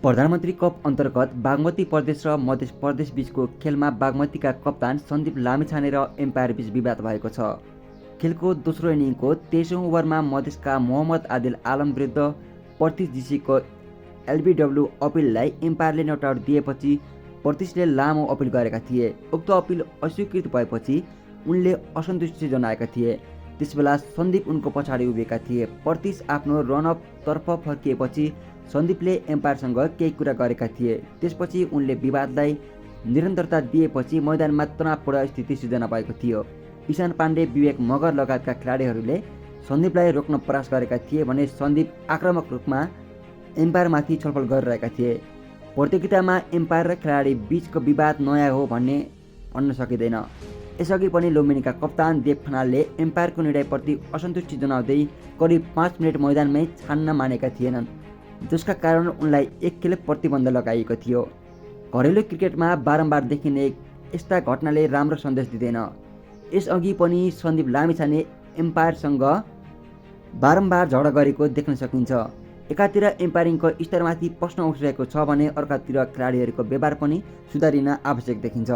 प्रधानमन्त्री कप अन्तर्गत बागमती प्रदेश र मध्य प्रदेश बीचको खेलमा बागमतीका कप्तान सन्दीप लामिछाने र एम्पायर बीच विवाद भएको छ। खेलको दोस्रो इनिङको 23औं ओभरमा मधेसका मोहम्मद आदिल आलम विरुद्ध प्रतीश जीसीको एलबीडब्ल्यू अपिललाई एम्पायरले नट आउट दिएपछि प्रतीशले लामो अपिल गरेका थिए। उक्त अपिल अस्वीकृत भएपछि उनले असन्तुष्टि जनाएका थिए। त्यसबेला सन्दीप उनको पछाडि उभिएका थिए। प्रतीश आफ्नो रनअप तर्फ फर्किएपछि सन्दीपले एम्पायरसँग केही कुरा गरेका थिए। त्यसपछि उनले विवादलाई निरन्तरता दिएपछि मैदानमा तनावपूर्ण स्थिति सिर्जना भएको थियो। ईशान पाण्डे, विवेक मगर लगायतका खेलाडीहरूले सन्दीपलाई रोक्न प्रयास गरेका थिए भने सन्दीप आक्रामक रूपमा एम्पायरमाथि छलफल गरिरहेका थिए। प्रतियोगितामा एम्पायर र खेलाडी बीचको विवाद नयाँ हो भन्ने भन्न सकिँदैन। यसअघि पनि लुम्बिनीका कप्तान देव खनालले एम्पायरको निर्णयप्रति असन्तुष्टि जनाउँदै करिब 5 मिनट मैदानमै छान्न मानेका थिएनन्, जसका कारण उनलाई एक खेल प्रतिबन्ध लगाइएको थियो। घरेलु क्रिकेटमा बारम्बार देखिने यस्ता घटनाले राम्रो सन्देश दिँदैन। यसअघि पनि सन्दीप लामिछाने एम्पायरसँग बारम्बार झगडा गरेको देख्न सकिन्छ। एकातिर एम्पायरिङको स्तरमाथि प्रश्न उठिरहेको छ भने अर्कातिर खेलाडीहरूको व्यवहार पनि सुधारिन आवश्यक देखिन्छ।